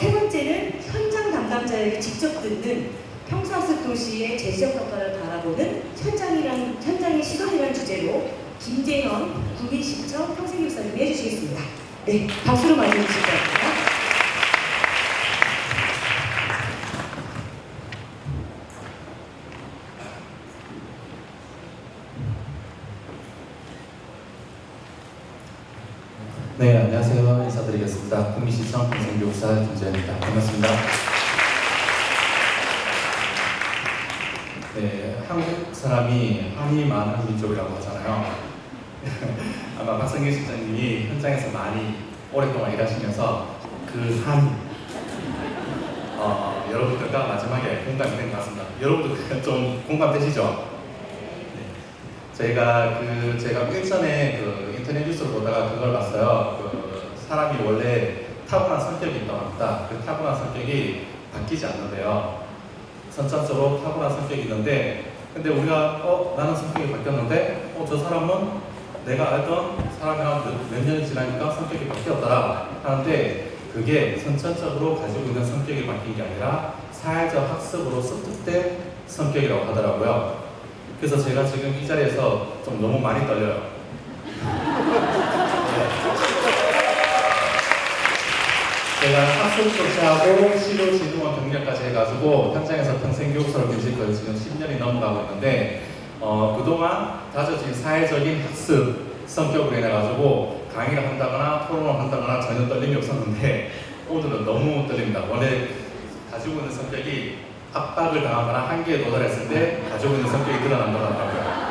세 번째는 현장 담당자에게 직접 듣는 평소학습 도시의 재지적 평가를 바라보는 현장의 시선이라는 주제로 김재현 국민시청 평생교육사님이 해주시겠습니다. 네, 박수로 맞이해 주실 겁니다. 네, 안녕하세요. 인사드리겠습니다. 국민시청 평생교육사 김재현입니다. 반갑습니다. 네, 한국 사람이 한이 많은 민족이라고 하잖아요. 아마 박성길 실장님이 현장에서 많이 오랫동안 일하시면서 그 한 여러분들과 마지막에 공감이 된 것 같습니다. 여러분들 좀 공감되시죠? 제가 일전에 인터넷 뉴스를 보다가 그걸 봤어요. 사람이 원래 타고난 성격이 있다고 합니다. 그 타고난 성격이 바뀌지 않는데요. 선천적으로 타고난 성격이 있는데, 근데 우리가 나는 성격이 바뀌었는데, 저 사람은 내가 알던 사람이랑 몇 년이 지나니까 성격이 바뀌었더라 하는데, 그게 선천적으로 가지고 있는 성격이 바뀐 게 아니라 사회적 학습으로 습득된 성격이라고 하더라고요. 그래서 제가 지금 이 자리에서 좀 너무 많이 떨려요. 제가 학습 조치하고 시도진흥원 경력까지 해가지고 현장에서 평생교육사로 계실 거예요. 지금 10년이 넘어가고 있는데 그동안 다져진 사회적인 학습 성격으로 인해가지고 강의를 한다거나 토론을 한다거나 전혀 떨림이 없었는데 오늘은 너무 떨립니다. 원래 가지고 있는 성격이 압박을 당하거나 한계에 도달했을 때 가지고 있는 성격이 드러난다고 하더라고요.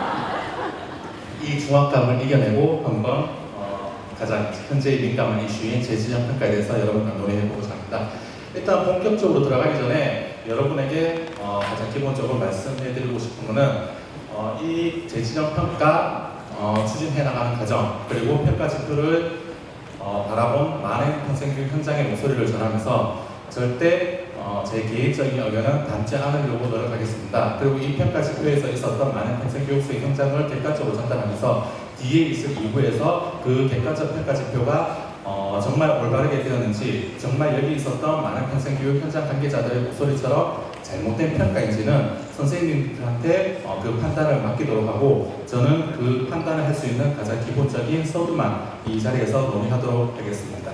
이 중압감을 이겨내고 한번 가장 현재의 민감한 이슈인 재지정 평가에 대해서 여러분과 논의해보고자 합니다. 일단 본격적으로 들어가기 전에 여러분에게 가장 기본적으로 말씀해드리고 싶은 것은 이 재지정 평가 추진해 나가는 과정 그리고 평가 지표를 바라본 많은 평생교육 현장의 목소리를 전하면서 절대 제 개인적인 의견은 담지 않으려고 노력하겠습니다. 그리고 이 평가 지표에서 있었던 많은 평생교육수의 현장을 객관적으로 전달하면서 뒤에 있을 2부에서 그 객관적 평가 지표가 정말 올바르게 되었는지 정말 여기 있었던 많은 평생교육 현장 관계자들의 목소리처럼 잘못된 평가인지는 선생님들한테 그 판단을 맡기도록 하고 저는 그 판단을 할 수 있는 가장 기본적인 서두만 이 자리에서 논의하도록 하겠습니다.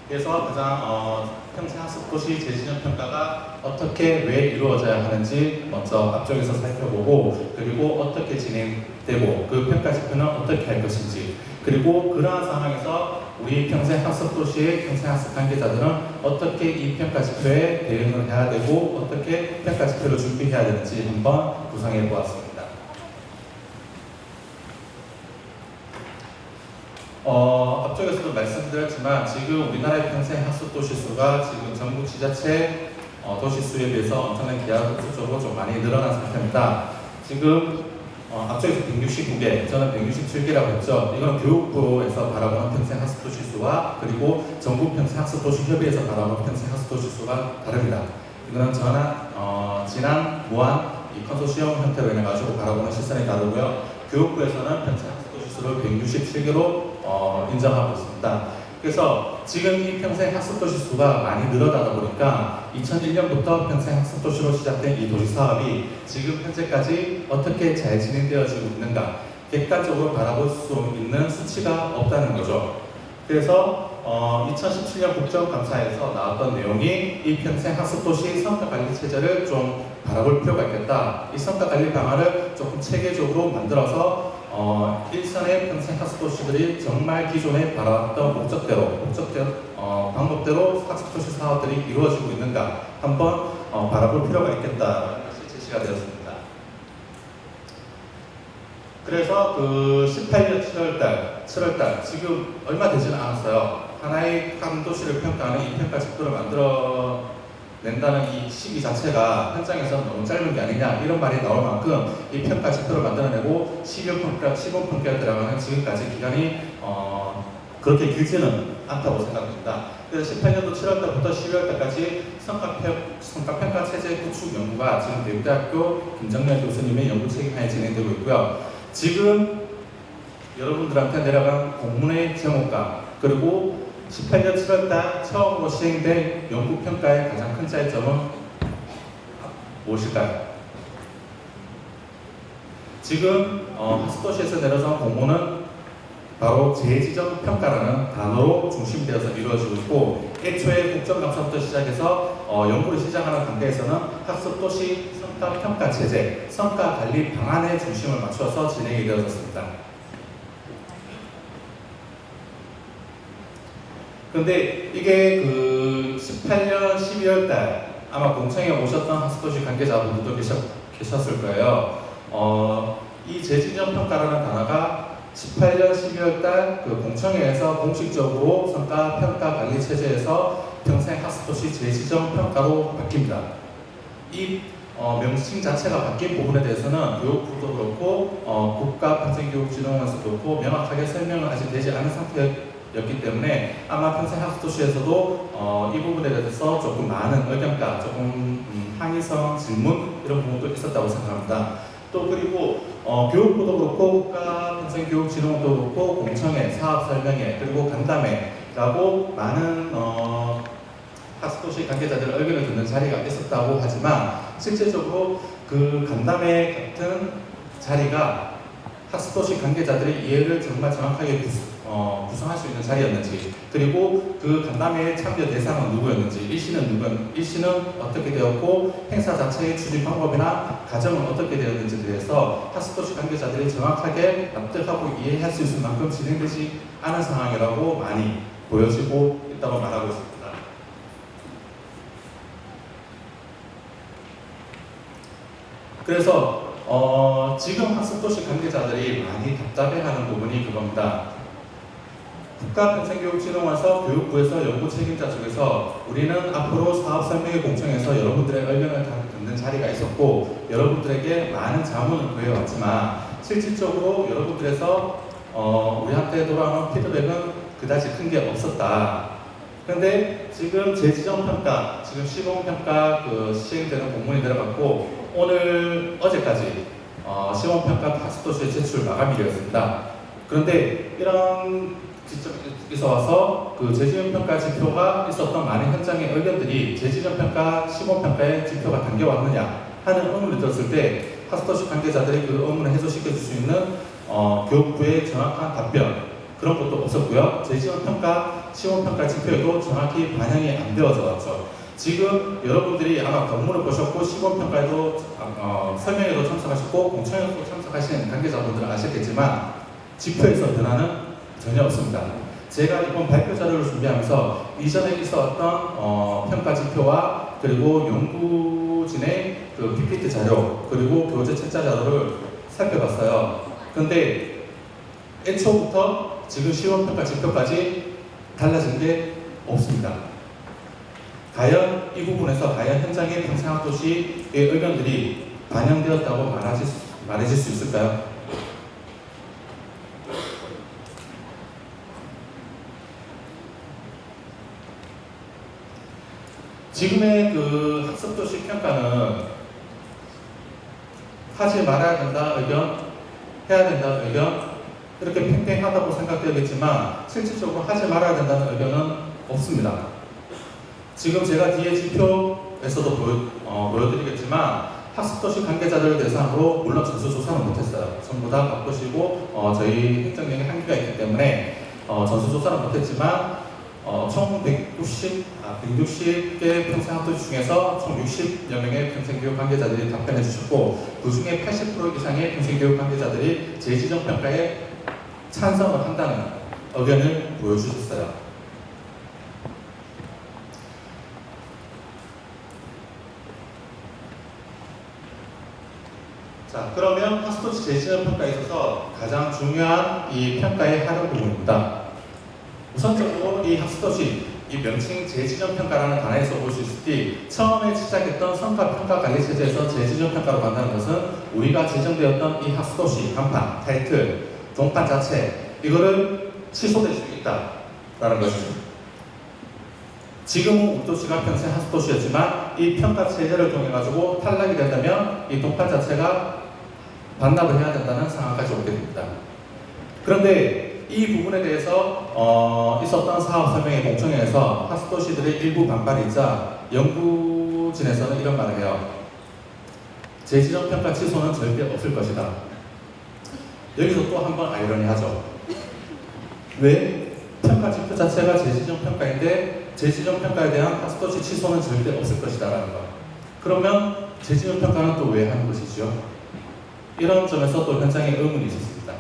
그래서 가장 평생학습도시 재지정 평가가 어떻게 왜 이루어져야 하는지 먼저 앞쪽에서 살펴보고 그리고 어떻게 진행되고 그 평가 지표는 어떻게 할 것인지 그리고 그러한 상황에서 우리 평생학습도시의 평생학습 관계자들은 어떻게 이 평가 지표에 대응을 해야 되고 어떻게 평가 지표를 준비해야 되는지 한번 구상해 보았습니다. 앞쪽에서도 말씀드렸지만 지금 우리나라의 평생학습도시 수가 지금 전국 지자체 도시 수에 비해서 엄청난 기하급수적으로 좀 많이 늘어난 상태입니다. 지금 앞쪽에서 169개, 저는 167개라고 했죠. 이건 교육부에서 바라보는 평생학습도시 수와 그리고 전국 평생학습도시 협의회에서 바라보는 평생학습도시 수가 다릅니다. 이거는 지난 무한 이 컨소시엄 형태로 인해 가지고 바라보는 시선이 다르고요. 교육부에서는 평생학습도시 수를 167개로 인정하고 있습니다. 그래서 지금 이 평생학습도시 수가 많이 늘어나다 보니까 2001년부터 평생학습도시로 시작된 이 도시 사업이 지금 현재까지 어떻게 잘 진행되어지고 있는가 객관적으로 바라볼 수 있는 수치가 없다는 거죠. 그래서 2017년 국정감사에서 나왔던 내용이 이 평생학습도시 성과관리 체제를 좀 바라볼 필요가 있겠다. 이 성과관리 방안을 조금 체계적으로 만들어서 일선의 평생학습도시들이 정말 기존에 바라왔던 방법대로 학습도시 사업들이 이루어지고 있는가 한번 바라볼 필요가 있겠다는 것이 제시가 되었습니다. 그래서 그 18년 7월달 지금 얼마 되지는 않았어요. 하나의 한 도시를 평가하는 이 평가 지표를 만들어낸다는 이 시기 자체가 현장에서 너무 짧은 게 아니냐 이런 말이 나올 만큼 이 평가 지표를 만들어내고 시범 평가에 들어가는 지금까지 기간이 그렇게 길지는 않다고 생각합니다. 그래서 18년도 7월달부터 12월달까지 성과평가 체제 구축 연구가 지금 대구대학교 김정렬 교수님의 연구 책임하에 진행되고 있고요. 지금 여러분들한테 내려간 공문의 제목과 그리고 18년 7월달 처음으로 시행된 연구평가의 가장 큰 차이점은 무엇일까요? 지금 하수도시에서 내려진 공모는 바로 재지정 평가라는 단어로 중심되어서 이루어지고 있고, 애초에 국정감사부터 시작해서 연구를 시작하는 단계에서는 학습도시 성과평가 체제, 성과관리 방안에 중심을 맞춰서 진행이 되어졌습니다. 그런데 이게 그 18년 12월달 아마 공청에 오셨던 학습도시 관계자분들도 계셨을 거예요. 이 재지정 평가라는 단어가 18년 12월달 그 공청회에서 공식적으로 성과평가관리 체제에서 평생 학습도시 재지정 평가로 바뀝니다. 이 명칭 자체가 바뀐 부분에 대해서는 교육부도 그렇고 국가평생교육진흥원에서도 그렇고 명확하게 설명은 아직 되지 않은 상태였기 때문에 아마 평생 학습도시에서도 이 부분에 대해서 조금 많은 의견과 조금 항의성 질문 이런 부분도 있었다고 생각합니다. 또 그리고 교육부도 그렇고 국가평생교육진흥원도 그렇고 공청회, 사업설명회 그리고 간담회라고 많은 학습도시 관계자들의 의견을 듣는 자리가 있었다고 하지만 실제적으로 그 간담회 같은 자리가 학습도시 관계자들의 이해를 정말 정확하게 구성할 수 있는 자리였는지, 그리고 그 간담회의 참여 대상은 누구였는지, 일시는 어떻게 되었고 행사 자체의 추진 방법이나 과정은 어떻게 되었는지에 대해서 학습도시 관계자들이 정확하게 납득하고 이해할 수 있을 만큼 진행되지 않은 상황이라고 많이 보여지고 있다고 말하고 있습니다. 그래서 지금 학습도시 관계자들이 많이 답답해하는 부분이 그겁니다. 국가평생교육진흥원에서 교육부에서 연구 책임자 쪽에서 우리는 앞으로 사업설명회 공청에서 여러분들의 의견을 듣는 자리가 있었고 여러분들에게 많은 자문을 구해왔지만 실질적으로 여러분들에서 우리한테 돌아오는 피드백은 그다지 큰 게 없었다. 그런데 지금 재지정평가, 지금 시범평가 시행되는 공문이 들어갔고 어제까지 시범평가 학습도시의 제출 마감일이었습니다. 그런데 이런 지적에서 와서 그 재지정평가 지표가 있었던 많은 현장의 의견들이 재지정평가, 시범평가의 지표가 담겨왔느냐 하는 의문을 들었을 때 학습도시 관계자들이 그 의문을 해소시켜 줄 수 있는 교육부의 정확한 답변 그런 것도 없었고요. 재지정평가, 시범평가 지표에도 정확히 반영이 안 되어져 왔죠. 지금 여러분들이 아마 공문을 보셨고 시범평가에도 설명회도 참석하셨고 공청회도 참석하신 관계자분들은 아셨겠지만 지표에서 변화는 전혀 없습니다. 제가 이번 발표 자료를 준비하면서 이전에 있었던 평가 지표와 그리고 연구진의 그 PPT 자료 그리고 교재 책자 자료를 살펴봤어요. 근데 애초부터 지금 시범평가 지표까지 달라진 게 없습니다. 과연 이 부분에서 현장의 평생학도시의 의견들이 반영되었다고 말해질 수 있을까요? 지금의 그 학습도시 평가는 하지 말아야 된다 의견, 해야 된다 의견 이렇게 팽팽하다고 생각되겠지만 실질적으로 하지 말아야 된다는 의견은 없습니다. 지금 제가 뒤에 지표에서도 보여드리겠지만 학습도시 관계자들 대상으로 물론 전수조사는 못했어요. 전부 다 바꾸시고 저희 행정력에 한계가 있기 때문에 전수조사는 못했지만 총 160개 평생학도시 중에서 총 60여 명의 평생교육 관계자들이 답변해 주셨고 그 중에 80% 이상의 평생교육 관계자들이 재지정 평가에 찬성을 한다는 의견을 보여주셨어요. 자, 그러면 학습도시 재지정 평가에 있어서 가장 중요한 이 평가의 하는 부분입니다. 우선적으로 이 학습도시, 이 명칭 재지정 평가라는 단어에서 볼 수 있을지 처음에 시작했던 성과평가 관리 체제에서 재지정 평가로 간다는 것은 우리가 제정되었던 이 학습도시 간판, 타이틀, 동판 자체 이거를 취소될 수 있다라는 것이죠. 지금은 우리 도시가 평생 학습도시였지만 이 평가 체제를 통해 가지고 탈락이 된다면 이 동판 자체가 반납을 해야 된다는 상황까지 오게 됩니다. 그런데 이 부분에 대해서 있었던 사업 설명회 공청회에서 하수도시들의 일부 반발이자 연구진에서는 이런 말을 해요. 재지정 평가 취소는 절대 없을 것이다. 여기서 또 한 번 아이러니하죠. 왜? 평가 지표 자체가 재지정 평가인데 재지정 평가에 대한 하수도시 취소는 절대 없을 것이다라는 거. 그러면 재지정 평가는 또 왜 하는 것이죠? 이런 점에서 또 현장에 의문이 있었습니다.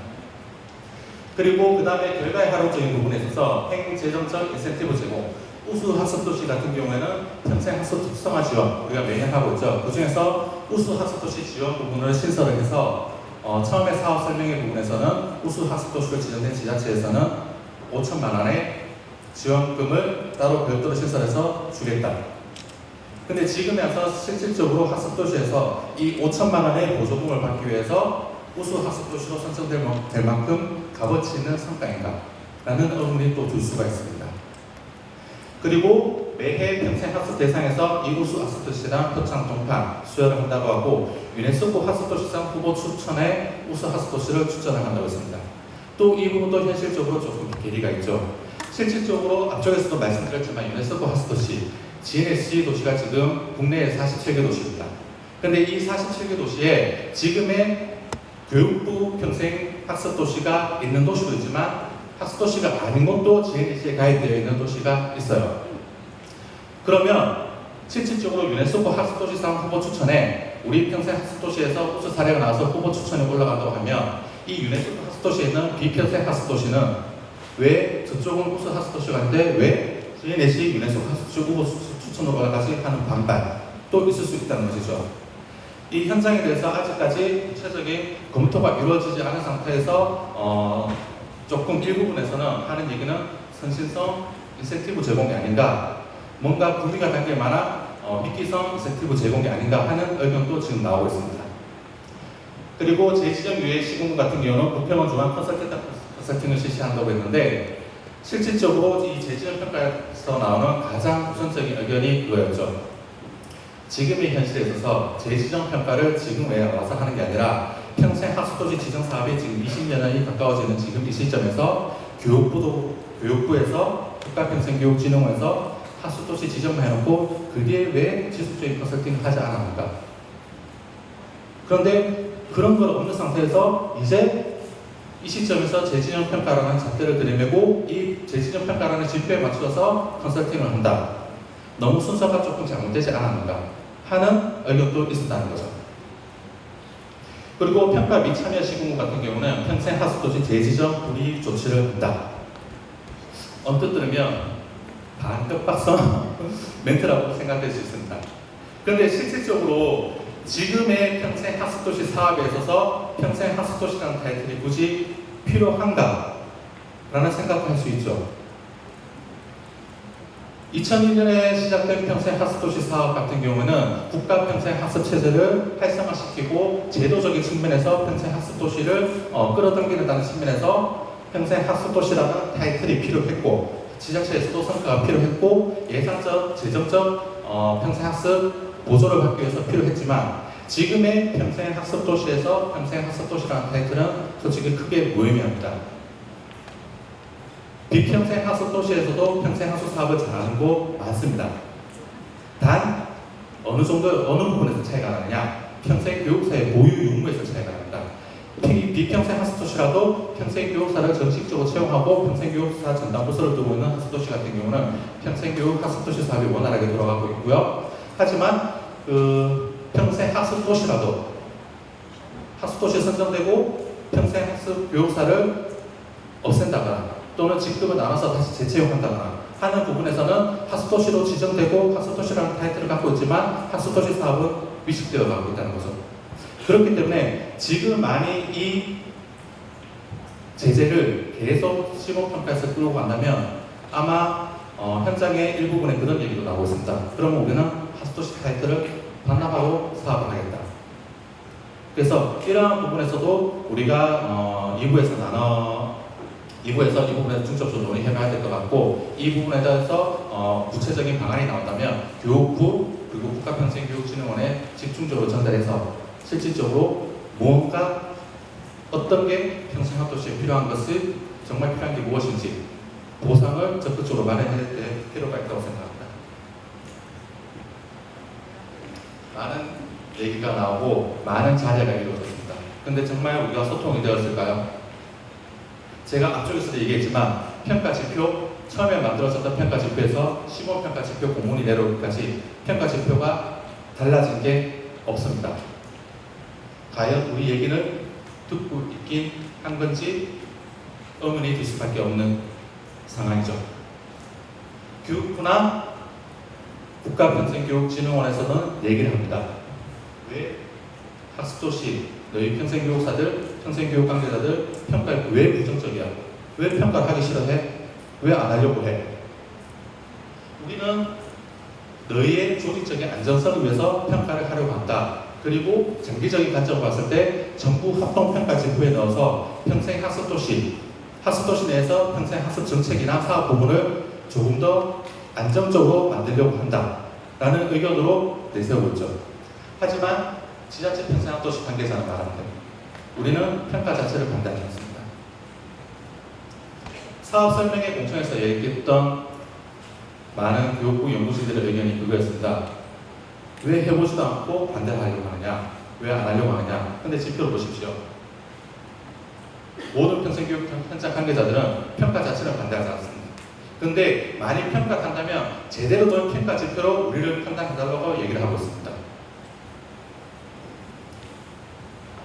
그리고 그 다음에 결과의 활용적인 부분에 있어서 행재정적 인센티브 제공, 우수 학습도시 같은 경우에는 평생 학습 특성화 지원 우리가 매년 하고 있죠. 그 중에서 우수 학습도시 지원 부분을 신설을 해서 처음에 사업 설명회 부분에서는 우수 학습도시로 지정된 지자체에서는 5천만 원의 지원금을 따로 별도로 신설해서 주겠다. 근데 지금에 와서 실질적으로 학습도시에서 이 5천만 원의 보조금을 받기 위해서 우수 학습도시로 선정될 만큼 값어치 있는 성과인가? 라는 의문이 또 들 수가 있습니다. 그리고 매해 평생 학습 대상에서 이 우수 학습도시랑 표창 동판 수여를 한다고 하고 유네스코 학습도시상 후보 추천에 우수 학습도시를 추천을 한다고 했습니다. 또 이 부분도 현실적으로 조금 괴리가 있죠. 실질적으로 앞쪽에서도 말씀드렸지만 유네스코 학습도시 GNSC 도시가 지금 국내에 47개 도시입니다. 근데 이 47개 도시에 지금의 교육부 평생 학습도시가 있는 도시도 있지만 학습도시가 아닌 것도 GNSC에 가입되어 있는 도시가 있어요. 그러면 실질적으로 유네스코 학습도시상 후보 추천에 우리 평생 학습도시에서 우수 사례가 나와서 후보 추천에 올라간다고 하면 이 유네스코 학습도시에 있는 비평생 학습도시는 왜 저쪽은 우수 학습도시가 아닌데 왜 GNSC 유네스코 학습도시 후보 추천으로 올라가지 하는 반발도 있을 수 있다는 것이죠. 이 현장에 대해서 아직까지 구체적인 검토가 이루어지지 않은 상태에서 조금 일부분에서는 하는 얘기는 선신성 인센티브 제공이 아닌가, 뭔가 분리가 당길 만한 미끼성 인센티브 제공이 아닌가 하는 의견도 지금 나오고 있습니다. 그리고 재지정 유예 시공부 같은 경우는 부평원 중앙 컨설팅을 실시한다고 했는데 실질적으로 이 재지정 평가에서 나오는 가장 우선적인 의견이 이거였죠. 지금의 현실에 있어서 재지정 평가를 지금 왜 와서 하는 게 아니라 평생 학습도시 지정 사업이 지금 20년이 가까워지는 지금 이 시점에서 교육부에서 국가평생교육진흥원에서 학습도시 지정만 해놓고 그 뒤에 왜 지속적인 컨설팅을 하지 않았는가? 그런데 그런 건 없는 상태에서 이제 이 시점에서 재지정 평가라는 잣대를 들이매고 이 재지정 평가라는 지표에 맞춰서 컨설팅을 한다. 너무 순서가 조금 잘못되지 않았는가 하는 의견도 있었다는 거죠. 그리고 평가 및 참여 시공부 같은 경우는 평생 학습도시 재지정 불이익 조치를 한다. 언뜻 들으면 반뜻박성 멘트라고 생각될 수 있습니다. 그런데 실질적으로 지금의 평생 학습도시 사업에 있어서 평생 학습도시라는 타이틀이 굳이 필요한가? 라는 생각을 할 수 있죠. 2002년에 시작된 평생 학습도시 사업 같은 경우는 국가 평생 학습 체제를 활성화시키고 제도적인 측면에서 평생 학습도시를 끌어당기는다는 측면에서 평생 학습도시라는 타이틀이 필요했고 지자체에서도 성과가 필요했고 예산적, 재정적 평생 학습 보조를 받기 위해서 필요했지만 지금의 평생 학습도시에서 평생 학습도시라는 타이틀은 솔직히 크게 무의미합니다. 비평생 학습도시에서도 평생 학습 사업을 잘하는 곳 많습니다. 단 어느 부분에서 차이가 나느냐? 평생 교육사의 보유 유무에서 차이가 납니다. 비평생 학습도시라도 평생 교육사를 정식적으로 채용하고 평생 교육사 전담 부서를 두고 있는 학습도시 같은 경우는 평생 교육 학습도시 사업이 원활하게 돌아가고 있고요. 하지만 평생 학습도시라도 학습도시에 선정되고 평생 학습 교육사를 없앤다거나 또는 직급을 나눠서 다시 재채용한다거나 하는 부분에서는 학습도시로 지정되고 학습도시라는 타이틀을 갖고 있지만 학습도시 사업은 위축되어 가고 있다는 거죠. 그렇기 때문에 지금 많이 이 제재를 계속 시범평가에서 끌고 간다면 아마 현장의 일부분에 그런 얘기도 나오고 있습니다. 그러면 우리는 학습도시 타이틀을 반납하고 사업을 하겠다. 그래서 이러한 부분에서도 우리가 2부에서 이 부분에서 중점적으로 논의해봐야 될 것 같고 이 부분에 대해서 구체적인 방안이 나온다면 교육부 그리고 국가평생교육진흥원에 집중적으로 전달해서 실질적으로 무언가 어떤 게 평생학도시에 필요한 것을 정말 필요한 게 무엇인지 보상을 적극적으로 마련해야 될 필요가 있다고 생각합니다. 많은 얘기가 나오고 많은 자료가 이루어졌습니다. 근데 정말 우리가 소통이 되었을까요? 제가 앞쪽에서도 얘기했지만 평가 지표, 처음에 만들어졌던 평가 지표에서 시범평가 지표 공문이 내려오기까지 평가 지표가 달라진 게 없습니다. 과연 우리 얘기를 듣고 있긴 한 건지 의문이 들 수밖에 없는 상황이죠. 교육부나 국가평생교육진흥원에서는 얘기를 합니다. 왜 학습도시, 너희 평생교육사들, 평생교육 관계자들 평가에 왜 부정적이야? 왜 평가를 하기 싫어해? 왜 안 하려고 해? 우리는 너희의 조직적인 안전성을 위해서 평가를 하려고 한다. 그리고 장기적인 관점을 봤을 때 정부 합동평가 지표에 넣어서 평생 학습도시 내에서 평생 학습 정책이나 사업 부분을 조금 더 안정적으로 만들려고 한다라는 의견으로 내세우고 있죠. 하지만 지자체 평생 학습도시 관계자는 말합니다. 우리는 평가 자체를 반대하지 않습니다. 사업 설명회 공청에서 얘기했던 많은 교육부 연구진들의 의견이 그거였습니다. 왜 해보지도 않고 반대를 하려고 하느냐? 왜 안 하려고 하느냐? 근데 지표를 보십시오. 모든 평생교육 현장 관계자들은 평가 자체를 반대하지 않습니다. 근데 많이 평가한다면 제대로 된 평가 지표로 우리를 판단해달라고 얘기를 하고 있습니다.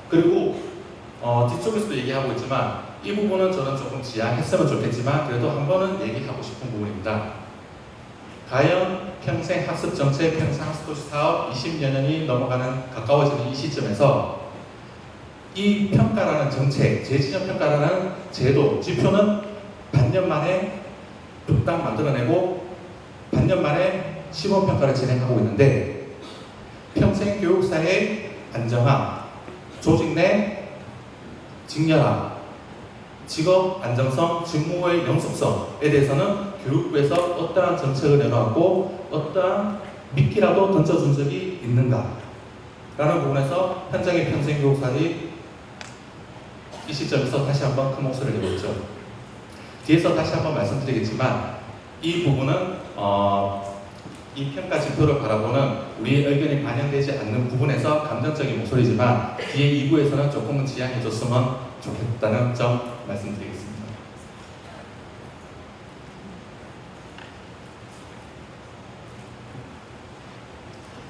그리고 뒤쪽에서도 얘기하고 있지만 이 부분은 저는 조금 지양했으면 좋겠지만 그래도 한 번은 얘기하고 싶은 부분입니다. 과연 평생학습정책, 평생학습도시 사업 20여 년이 가까워지는 이 시점에서 이 평가라는 정책, 재지정 평가라는 제도, 지표는 반년 만에 뚝딱 만들어내고 반년 만에 시범평가를 진행하고 있는데 평생교육사의 안정화, 조직 내 직렬화, 직업 안정성, 직무의 영속성에 대해서는 교육부에서 어떠한 정책을 내놓았고 어떠한 미끼라도 던져준 적이 있는가 라는 부분에서 현장의 평생교육사들이 이 시점에서 다시 한번 큰 목소리를 내고 있죠. 뒤에서 다시 한번 말씀드리겠지만 이 부분은 이 평가 지표를 바라보는 우리의 의견이 반영되지 않는 부분에서 감정적인 목소리지만 뒤에 2부에서는 조금은 지양해줬으면 좋겠다는 점 말씀드리겠습니다.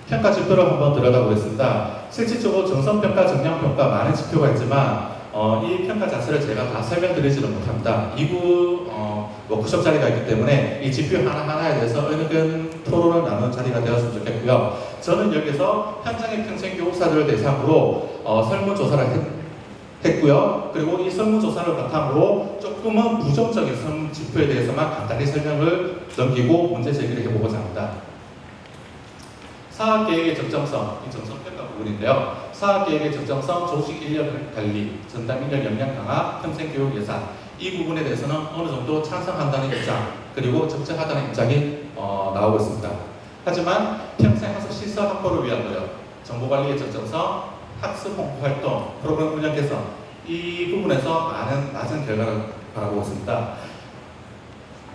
평가 지표를 한번 들여다보겠습니다. 실질적으로 정성평가, 정량평가 많은 지표가 있지만 이 평가 자체를 제가 다 설명드리지는 못합니다. 2부 워크숍 자리가 있기 때문에 이 지표 하나하나에 대해서 의견 토론을 나누는 자리가 되었으면 좋겠고요. 저는 여기서 현장의 평생교육사들을 대상으로 설문조사를 했고요. 그리고 이 설문조사를 바탕으로 조금은 부정적인 지표에 대해서만 간단히 설명을 넘기고 문제 제기를 해보고자 합니다. 사업계획의 적정성, 이 정성평가 부분인데요. 사업계획의 적정성, 조직 인력 관리, 전담 인력 역량 강화, 평생교육 예산 이 부분에 대해서는 어느 정도 찬성한다는 입장 그리고 적정하다는 입장이 나오고 있습니다. 하지만 평생학습 시설 확보를 위한 노력, 정보관리의 적정성, 학습 홍보활동, 프로그램 운영 개선 이 부분에서 낮은 결과를 바라보고 있습니다.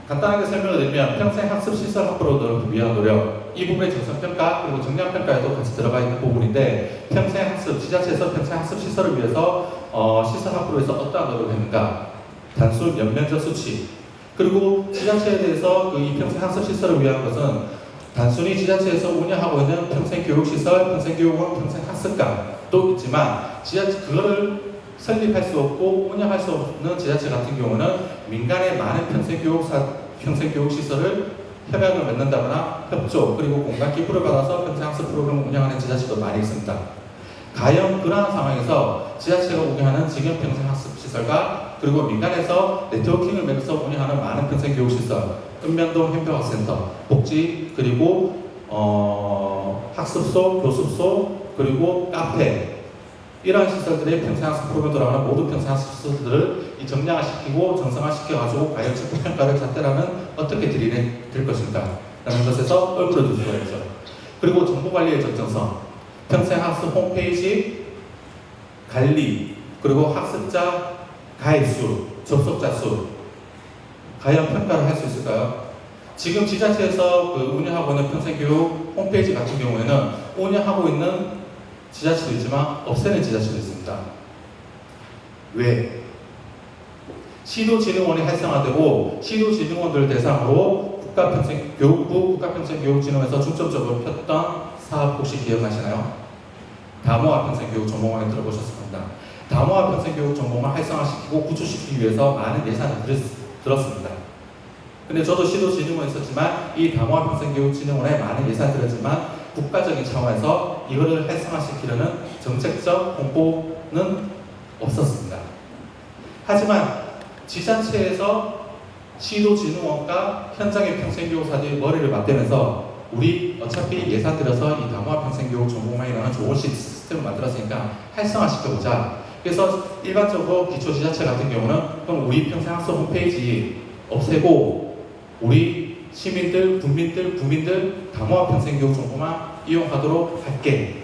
간단하게 설명을 드리면 평생학습 시설 확보를 위한 노력 이 부분의 정성평가 그리고 정량평가에도 같이 들어가 있는 부분인데 평생학습, 지자체에서 평생학습 시설을 위해서 시설 확보를 위해서 어떠한 노력을 했는가 단순 연면적 수치 그리고 지자체에 대해서 이 평생학습 시설을 위한 것은 단순히 지자체에서 운영하고 있는 평생교육시설, 평생교육원, 평생학습관도 있지만 그거를 설립할 수 없고 운영할 수 없는 지자체 같은 경우는 민간의 많은 평생교육시설을 협약을 맺는다거나 협조 그리고 공간 기부를 받아서 평생학습 프로그램을 운영하는 지자체도 많이 있습니다. 과연 그러한 상황에서 지자체가 운영하는 지금 평생학습시설과 그리고 민간에서 네트워킹을 맺어서 운영하는 많은 평생교육시설, 읍면동 행정학센터, 복지 그리고 학습소, 교습소 그리고 카페 이러한 시설들의 평생학습 프로그램 들어가는 모든 평생학습 시설들을 정량화시키고 정상화시켜가지고 과연 지표평가를 잣대라는 어떻게 드릴 것인가 라는 것에서 얼굴을 둘 수가 있죠. 그리고 정보관리의 적정성, 평생학습 홈페이지 관리, 그리고 학습자 가입수, 접속자 수 과연 평가를 할 수 있을까요? 지금 지자체에서 운영하고 있는 평생교육 홈페이지 같은 경우에는 운영하고 있는 지자체도 있지만 없애는 지자체도 있습니다. 왜? 시도진흥원이 활성화되고 시도진흥원들 대상으로 국가평생교육부 국가평생교육진흥원에서 중점적으로 폈던 사업 혹시 기억나시나요? 다모아 평생교육 전공원에 들어보셨을 겁니다. 다모아 평생교육 전공을 활성화시키고 구축시키기 위해서 많은 예산을 들었습니다. 근데 저도 시도진흥원에 있었지만 이 다모아 평생교육진흥원에 많은 예산을 들었지만 국가적인 차원에서 이거를 활성화시키려는 정책적 홍보는 없었습니다. 하지만 지자체에서 시도진흥원과 현장의 평생교육사들이 머리를 맞대면서 우리 어차피 예산 들여서 이 다모아 평생교육 전공만이라는 좋은 시스템을 만들었으니까 활성화시켜보자. 그래서 일반적으로 기초지자체 같은 경우는 그럼 우리 평생학습 홈페이지 없애고 우리 시민들, 국민들 다모아 평생교육 정보만 이용하도록 할게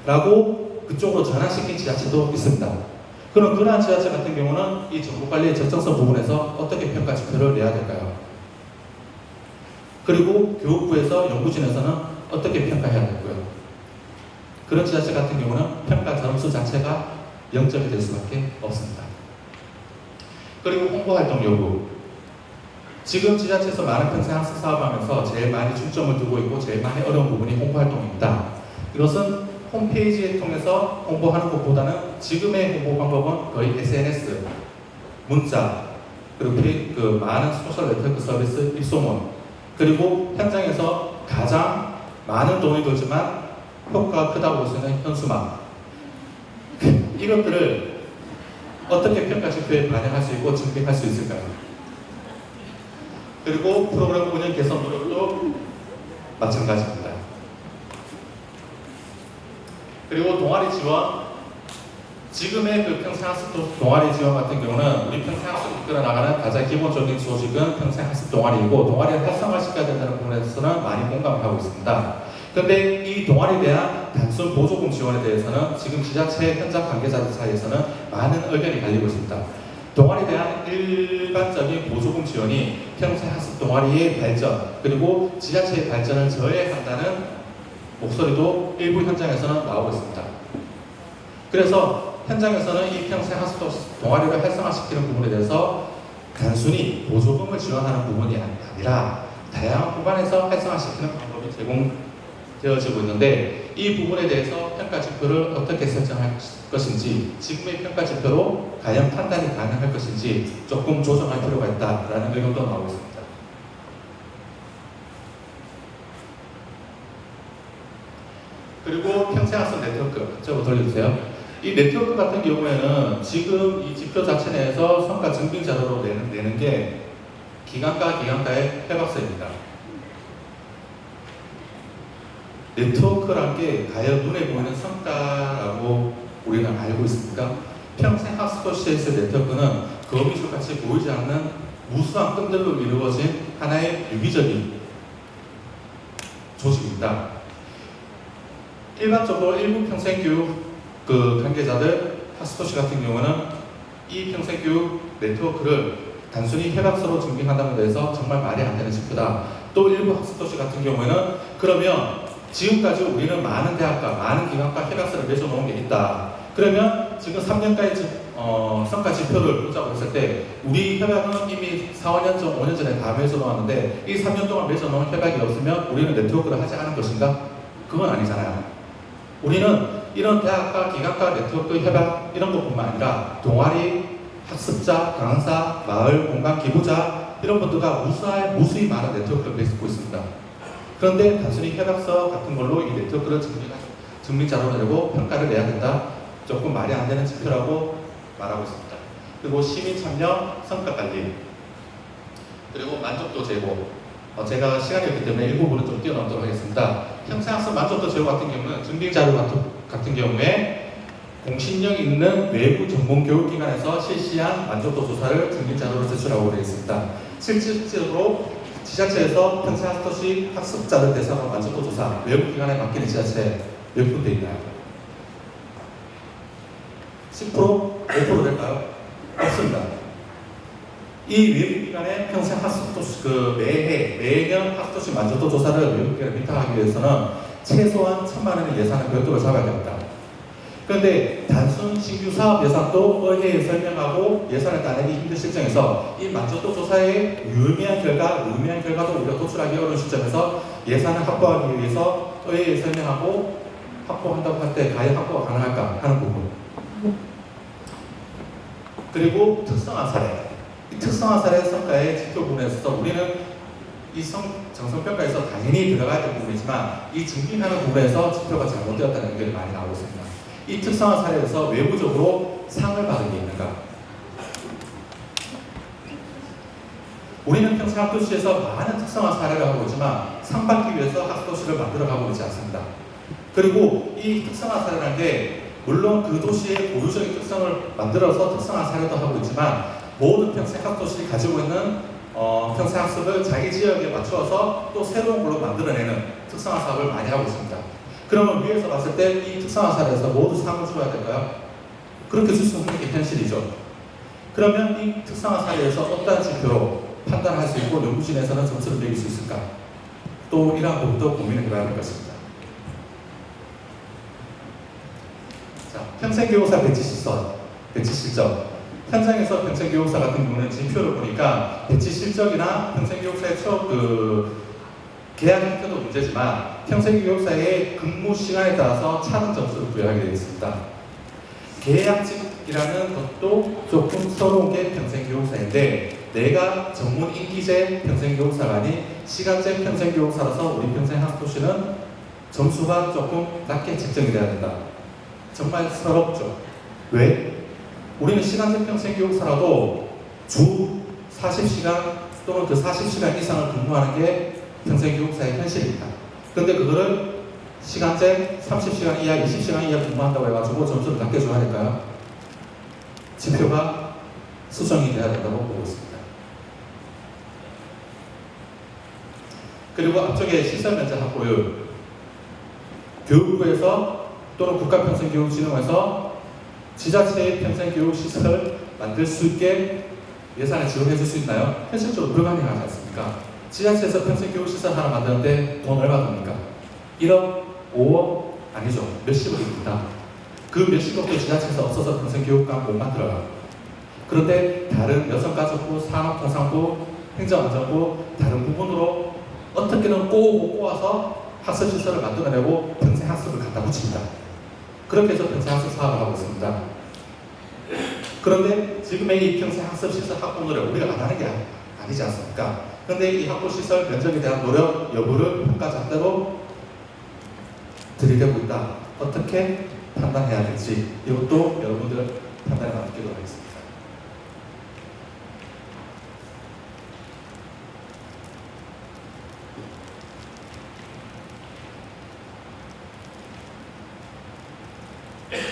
라고 그쪽으로 전환시킨 지자체도 있습니다. 그러한 지자체 같은 경우는 이 정보관리의 적정성 부분에서 어떻게 평가 지표를 내야 될까요? 그리고 교육부에서 연구진에서는 어떻게 평가해야 될까요? 그런 지자체 같은 경우는 평가 점수 자체가 0점이 될 수밖에 없습니다. 그리고 홍보활동 요구. 지금 지자체에서 많은 평생학습 사업하면서 제일 많이 중점을 두고 있고 제일 많이 어려운 부분이 홍보활동입니다. 이것은 홈페이지를 통해서 홍보하는 것보다는 지금의 홍보 방법은 거의 SNS, 문자, 그리고 많은 소셜 네트워크 서비스 입소문, 그리고 현장에서 가장 많은 돈이 들지만 효과가 크다고 볼 수 있는 현수막, 이것들을 어떻게 평가 지표에 반영할 수 있고 증빙할 수 있을까요? 그리고 프로그램 운영 개선 노력도 마찬가지입니다. 그리고 동아리 지원, 지금의 평생학습 동아리 지원 같은 경우는 우리 평생학습 이끌어 나가는 가장 기본적인 조직은 평생학습 동아리이고 동아리를 활성화시켜야 된다는 부분에서는 많이 공감을 하고 있습니다. 그런데 이 동아리에 대한 단순 보조금 지원에 대해서는 지금 지자체 현장 관계자들 사이에서는 많은 의견이 갈리고 있습니다. 동아리에 대한 일반적인 보조금 지원이 평생학습 동아리의 발전 그리고 지자체의 발전을 저해한다는 목소리도 일부 현장에서는 나오고 있습니다. 그래서 현장에서는 이 평생학습 동아리를 활성화시키는 부분에 대해서 단순히 보조금을 지원하는 부분이 아니라 다양한 구간에서 활성화시키는 방법이 제공되어지고 있는데 이 부분에 대해서 평가 지표를 어떻게 설정할 것인지 지금의 평가 지표로 과연 판단이 가능할 것인지 조금 조정할 필요가 있다라는 의견도 나오고 있습니다. 그리고 평생학습 네트워크, 저거 돌려주세요. 이 네트워크 같은 경우에는 지금 이 지표 자체 내에서 성과 증빙 자료로 내는 게 기관과의 협약서입니다. 네트워크란 게 과연 눈에 보이는 성과라고 우리는 알고 있습니까? 평생학습 도시에서의 네트워크는 거미줄같이 보이지 않는 무수한 끈들로 이루어진 하나의 유기적인 조직입니다. 일반적으로 일부 평생교육 관계자들, 학습도시 같은 경우는 이 평생교육 네트워크를 단순히 협약서로 증빙한다는 데서 정말 말이 안 되는 지표다. 또 일부 학습도시 같은 경우에는 그러면 지금까지 우리는 많은 대학과 많은 기관과 협약서를 맺어놓은 게 있다. 그러면 지금 3년까지 성과 지표를 보자고 했을 때 우리 협약은 이미 4, 5년 전, 5년 전에 다 맺어놓았는데 이 3년 동안 맺어놓은 협약이 없으면 우리는 네트워크를 하지 않은 것인가? 그건 아니잖아요. 우리는 이런 대학과 기관과 네트워크 협약 이런 것뿐만 아니라 동아리, 학습자, 강사, 마을, 공간 기부자 이런 분들과 무수히 많은 네트워크를 맺고 있습니다. 그런데 단순히 협약서 같은 걸로 이 네트워크를 증빙 자료를 내고 평가를 내야 된다. 조금 말이 안 되는 지표라고 말하고 있습니다. 그리고 시민 참여, 성과 관리, 그리고 만족도 제고. 제가 시간이 없기 때문에 일부분은 좀 뛰어넘도록 하겠습니다. 평생학습 만족도 제고 같은 경우는 증빙 자료 같은 경우에 공신력 있는 외부 전문 교육기관에서 실시한 만족도 조사를 증빙 자료로 제출하고 되어 있습니다. 실질적으로 지자체에서 평생학습도시 학습자를 대상으로 만족도 조사 외부 기관에 맡기는 지자체 몇 군데 있나요? 10%? 5% 될까요? 없습니다. 이 외부기관의 평생 학습도시 매년 학습도시 만족도 조사를 외부기관에 위탁하기 위해서는 최소한 1,000만 원의 예산을 별도로 잡아야 됩니다. 그런데 단순 신규 사업 예산도 의회에 설명하고 예산을 따내기 힘든 실정에서 이 만족도 조사의 유의미한 결과도 우리가 도출하기 어려운 시점에서 예산을 확보하기 위해서 의회에 설명하고 확보한다고 할 때 과연 확보가 가능할까 하는 부분. 그리고 특성화 사례. 이 특성화 사례 성과의 지표 부분에 있어서 우리는 이 정성평가에서 당연히 들어가야 될 부분이지만 이 증빙하는 부분에서 지표가 잘못되었다는 의견이 많이 나오고 있습니다. 이 특성화 사례에서 외부적으로 상을 받은 게 있는가? 우리는 평생 학도시에서 많은 특성화 사례를 하고 있지만 상 받기 위해서 학도시를 만들어가고 있지 않습니다. 그리고 이 특성화 사례라는 게 물론 그 도시의 고유적인 특성을 만들어서 특성화 사례도 하고 있지만 모든 평생 학도시를 가지고 있는 평생 학습을 자기 지역에 맞추어서 또 새로운 걸로 만들어내는 특성화 사업을 많이 하고 있습니다. 그러면 위에서 봤을 때 이 특성화 사례에서 모두 상을 줘야 될까요? 그렇게 줄 수 없는 게 현실이죠. 그러면 이 특성화 사례에서 어떠한 지표로 판단할 수 있고 연구진에서는 점수를 매길 수 있을까? 또 이러한 부분도 고민을 해봐야 할 것입니다. 자, 평생교육사 배치 실적. 현장에서 평생교육사 같은 경우는 지표를 보니까 배치 실적이나 평생교육사의 계약 형태도 문제지만 평생교육사의 근무 시간에 따라서 차등 점수를 부여하게 되어 있습니다. 계약직이라는 것도 조금 서러운 게 평생교육사인데 내가 전문 인기제 평생교육사가 아닌 시간제 평생교육사라서 우리 평생학도시는 점수가 조금 낮게 책정이 돼야 된다. 정말 서럽죠. 왜? 우리는 시간제 평생교육사라도 주 40시간 또는 그 40시간 이상을 근무하는 게 평생교육사의 현실입니다. 그런데 그거를 시간제 30시간 이하, 20시간 이하 근무한다고 해가지고 점수를 낮게 줘야 될까요? 지표가 수정이 돼야 된다고 보고 있습니다. 그리고 앞쪽에 시설 면적 확보율. 교육부에서 또는 국가평생교육진흥원에서 지자체의 평생교육 시설을 만들 수 있게 예산을 지원해 줄 수 있나요? 현실적으로 불가능하지 않습니까? 지자체에서 평생교육시설 하나 만드는데 돈 얼마 듭니까? 1억? 5억? 아니죠. 몇십억입니다. 그 몇십억도 지자체에서 없어서 평생교육관 못 만들어요. 그런데 다른 여성가족부, 산업통상부, 행정안전부 다른 부분으로 어떻게든 꼬아서 학습시설을 만들어내고 평생학습을 갖다 붙입니다. 그렇게 해서 평생학습 사업을 하고 있습니다. 그런데 지금의 이 평생학습시설 확보를 우리가 안 하는 게 아니지 않습니까? 그런데 이 학부시설 면적에 대한 노력 여부를 평가잣대로 들이대고 있다. 어떻게 판단해야 될지 이것도 여러분들 판단에 맡기도록 하겠습니다.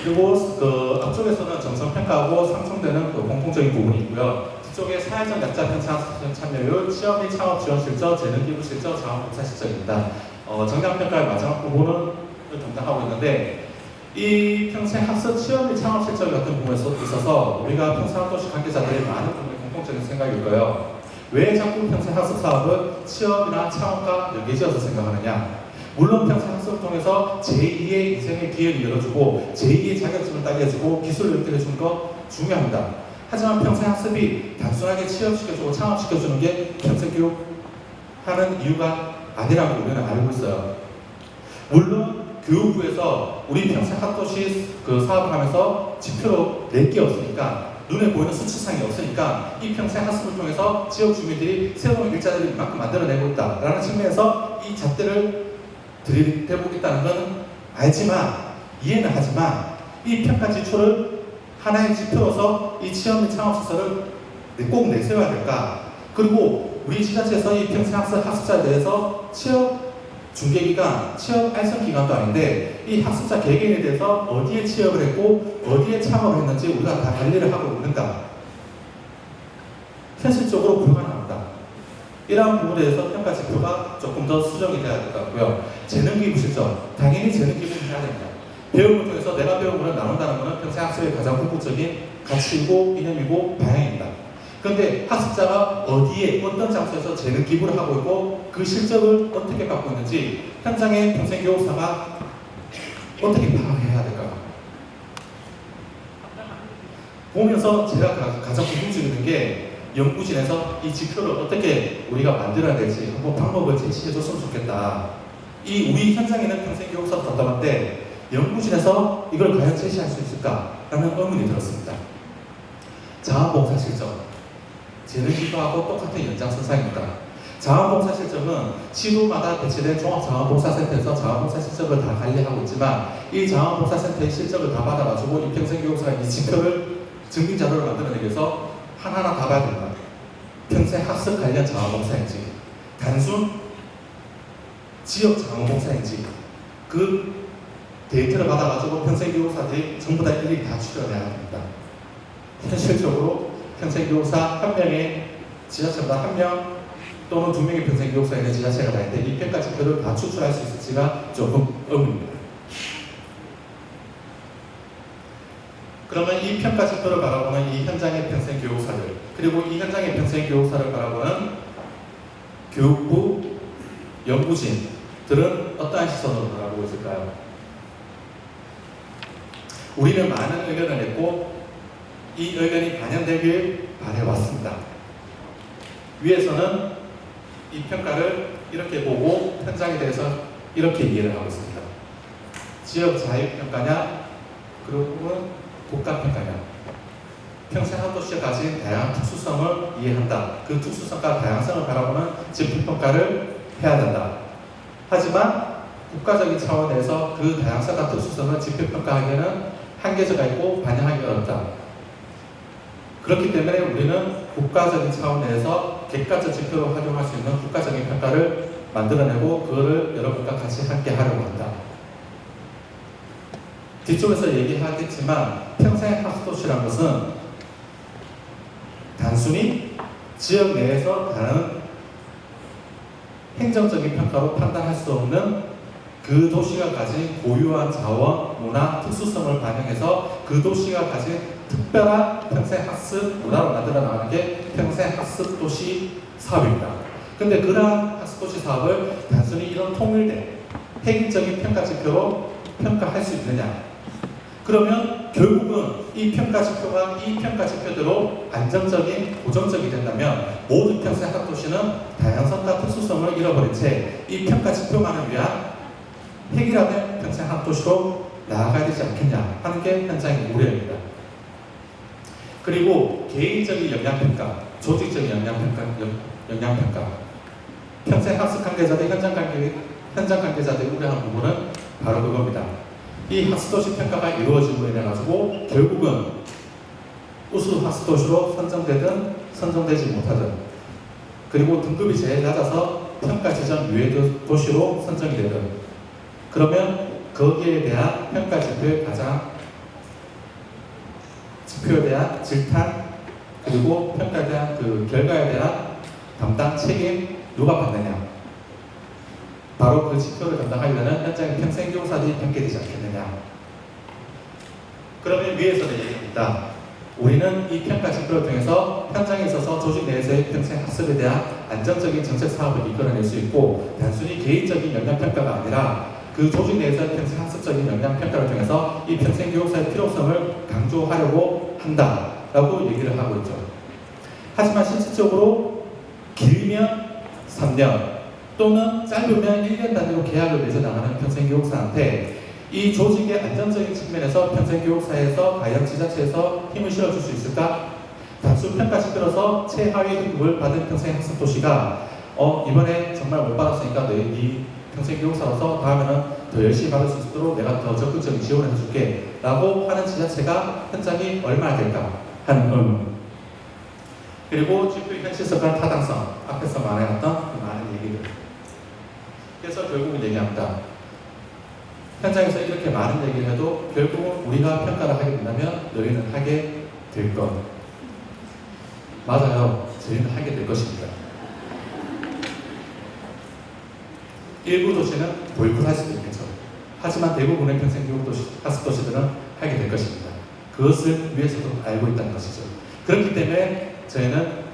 그리고 그 앞쪽에서는 정성평가하고 상충되는 그 공통적인 부분이 있고요. 뒤쪽에 사회적 약자 평생학습 참여율, 취업 및 창업 지원 실적, 재능 기부 실적, 자원 봉사 실적입니다. 정량평가의 마지막 부분을 담당하고 있는데 이 평생학습 취업 및 창업 실적 같은 부분에 있어서 우리가 평생학도시 관계자들이 많은 부분의 공통적인 생각일 거예요. 왜 자꾸 평생학습 사업은 취업이나 창업과 연계지어서 생각하느냐? 물론 평생학습을 통해서 제2의 인생의 기회를 열어주고 제2의 자격증을 따게 해주고 기술을 연결해주는 거 중요합니다. 하지만 평생학습이 단순하게 취업시켜주고 창업시켜주는 게 평생교육하는 이유가 아니라고 우리는 알고 있어요. 물론 교육부에서 우리 평생학도시 그 사업을 하면서 지표로 낼 게 없으니까 눈에 보이는 수치상이 없으니까 이 평생학습을 통해서 지역 주민들이 새로운 일자리를 이만큼 만들어내고 있다라는 측면에서 이 잣대를 들이대고 있다는 건 알지만 이해는 하지만 이 평가 지표를 하나의 지표로서 이 취업 및 창업 시설을 꼭 내세워야 될까? 그리고 우리 지자체에서 이 평생학습 학습자에 대해서 취업 중개기간, 취업 알선기간도 아닌데 이 학습자 개개인에 대해서 어디에 취업을 했고 어디에 창업을 했는지 우리가 다 관리를 하고 있는가? 현실적으로 불가능합니다. 이러한 부분에 대해서 평가 지표가 조금 더 수정이 돼야 될 것 같고요. 재능기부 실적, 당연히 재능기부는 해야 됩니다. 배움을 통해서 내가 배운 것을 나눈다는 것은 평생학습의 가장 궁극적인 가치이고 이념이고 방향입니다. 그런데 학습자가 어디에 어떤 장소에서 재능 기부를 하고 있고 그 실적을 어떻게 받고 있는지 현장의 평생교육사가 어떻게 파악해야 될까? 보면서 제가 가장 궁금해지는 게 연구진에서 이 지표를 어떻게 우리가 만들어야 될지 한번 방법을 제시해 줬으면 좋겠다. 이 우리 현장에 있는 평생교육사 답답한데 연구진에서 이걸 과연 제시할 수 있을까라는 의문이 들었습니다. 자원봉사 실적, 재능 기부하고 똑같은 연장선상입니다. 자원봉사 실적은 시도마다 배치된 종합자원봉사센터에서 자원봉사 실적을 다 관리하고 있지만 이 자원봉사센터의 실적을 다 받아가지고 이 평생교육사가 이 지표를 증빙자료를 만들어내기 위해서 하나하나 다 봐야 된다. 평생 학습 관련 자원봉사인지 단순 지역 자원봉사인지 그 데이터를 받아가지고 평생교육사들이 전부 다 일일이 다 추려내야 합니다. 현실적으로 평생교육사 한 명의 지자체보다 한 명 또는 두 명의 평생교육사가 있는 지자체가 다는데 이 평가 지표를 다 추출할 수 있을지가 조금 의문입니다. 그러면 이 평가 지표를 바라보는 이 현장의 평생교육사들 그리고 이 현장의 평생교육사를 바라보는 교육부 연구진들은 어떠한 시선으로 바라보고 있을까요? 우리는 많은 의견을 냈고 이 의견이 반영되길 바라왔습니다. 위에서는 이 평가를 이렇게 보고 현장에 대해서 이렇게 이해를 하고 있습니다. 지역 자율평가냐 그리고 국가평가냐 평생 학도시가 가진 다양한 특수성을 이해한다. 그 특수성과 다양성을 바라보는 지표평가를 해야 된다. 하지만 국가적인 차원에서 그 다양성과 특수성을 지표평가하기에는 한계가 있고 반영하기 어렵다. 그렇기 때문에 우리는 국가적인 차원 내에서 객관적 지표로 활용할 수 있는 국가적인 평가를 만들어내고 그거를 여러분과 같이 함께 하려고 한다. 뒤쪽에서 얘기하겠지만 평생 학습도시라는 것은 단순히 지역 내에서 다른 행정적인 평가로 판단할 수 없는 그 도시가 가진 고유한 자원, 문화, 특수성을 반영해서 그 도시가 가진 특별한 평생 학습 문화로 만들어 나가는 게 평생 학습 도시 사업입니다. 근데 그러한 학습 도시 사업을 단순히 이런 통일된 획일적인 평가 지표로 평가할 수 있느냐? 그러면 결국은 이 평가 지표가 이 평가 지표대로 안정적인 고정적이 된다면 모든 평생 학습 도시는 다양성과 특수성을 잃어버린 채 이 평가 지표만을 위한 획일화된 평생 학습 도시로 나아가야 되지 않겠냐 하는 게 현장의 우려입니다. 그리고 개인적인 역량평가, 조직적인 역량평가, 평생 학습 관계자들, 현장 관계자들이 우려하는 부분은 바로 그겁니다. 이 학습도시 평가가 이루어짐으로 인해 가지고 결국은 우수 학습도시로 선정되든 선정되지 못하든 그리고 등급이 제일 낮아서 평가 지정 유예 도시로 선정이 되든 그러면 거기에 대한 평가 지표에 대한 질탄 그리고 평가에 대한 그 결과에 대한 담당 책임 누가 받느냐? 바로 그 지표를 담당하려는 현장의 평생교사들이 평가되지 않겠느냐? 그러면 위에서는 얘기합니다. 우리는 이 평가 지표를 통해서 현장에 있어서 조직 내에서의 평생 학습에 대한 안정적인 정책 사업을 이끌어낼 수 있고 단순히 개인적인 역량평가가 아니라 그 조직 내에서의 평생 학습적인 역량평가를 통해서 이 평생교육사의 필요성을 강조하려고 한다라고 얘기를 하고 있죠. 하지만 실질적으로 길면 3년 또는 짧으면 1년 단위로 계약을 맺어 나가는 평생교육사한테 이 조직의 안정적인 측면에서 평생교육사에서 과연 지자체에서 힘을 실어줄 수 있을까? 단순 평가 지표로서 최하위 등급을 받은 평생학습도시가 이번에 정말 못 받았으니까 네 평생교육사로서 다음에는 더 열심히 받을 수 있도록 내가 더 적극적인 지원을 해줄게 라고 하는 지자체가 현장이 얼마나 될까 하는 의문. 그리고 지표의 현실성과 타당성 앞에서 말해놨던 그 많은 얘기들. 그래서 결국은 얘기합니다. 현장에서 이렇게 많은 얘기를 해도 결국은 우리가 평가를 하게 된다면 너희는 하게 될 것. 맞아요. 저희는 하게 될 것입니다. 일부 도시는 보이콧할 수도 있겠죠. 하지만 대부분의 평생교육도시, 학습도시들은 하게 될 것입니다. 그것을 위해서도 알고 있다는 것이죠. 그렇기 때문에 저희는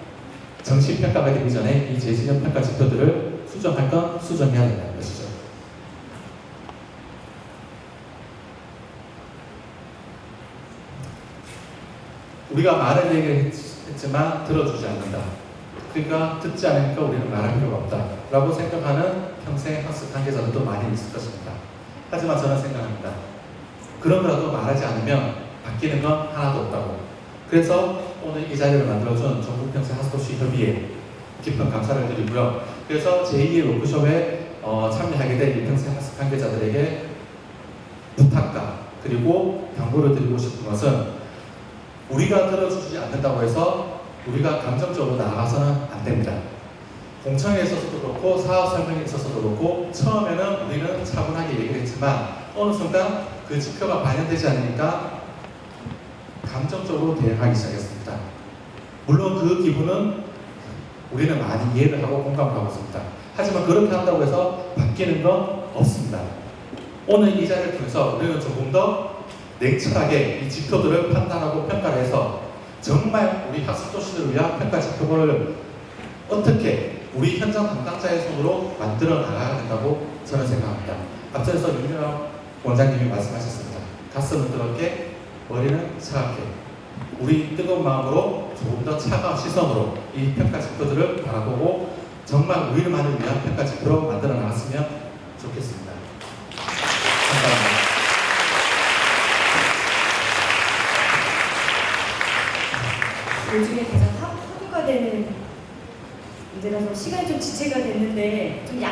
정시 평가가 되기 전에 이 재진입 평가 지표들을 수정할 건 수정해야 된다는 것이죠. 우리가 말을 얘기했지만 들어주지 않는다. 그러니까 듣지 않으니까 우리는 말할 필요가 없다 라고 생각하는 평생 학습 관계자들도 많이 있을 것입니다. 하지만 저는 생각합니다. 그런 거라도 말하지 않으면 바뀌는 건 하나도 없다고. 그래서 오늘 이 자리를 만들어준 전국평생 학습도시 협의회 깊은 감사를 드리고요. 그래서 제2의 워크숍에 참여하게 된 이 평생 학습 관계자들에게 부탁과 그리고 당부를 드리고 싶은 것은 우리가 들어주지 않는다고 해서 우리가 감정적으로 나아가서는 안 됩니다. 공청회에 있어서도 그렇고 사업 설명에 있어서도 그렇고 처음에는 우리는 차분하게 얘기를 했지만 어느 순간 그 지표가 반영되지 않으니까 감정적으로 대응하기 시작했습니다. 물론 그 기분은 우리는 많이 이해를 하고 공감을 하고 있습니다. 하지만 그렇게 한다고 해서 바뀌는 건 없습니다. 오늘 이 자리를 통해서 우리는 조금 더 냉철하게 이 지표들을 판단하고 평가를 해서 정말 우리 학습도시들을 위한 평가 지표를 어떻게 우리 현장 담당자의 손으로 만들어 나가야 된다고 저는 생각합니다. 앞서서 윤준호 원장님이 말씀하셨습니다. 가슴은 뜨겁게, 머리는 차갑게. 우리 뜨거운 마음으로 조금 더 차가운 시선으로 이 평가 지표들을 바라보고 정말 우리만을 위한 평가 지표로 만들어 나갔으면 좋겠습니다. 감사합니다.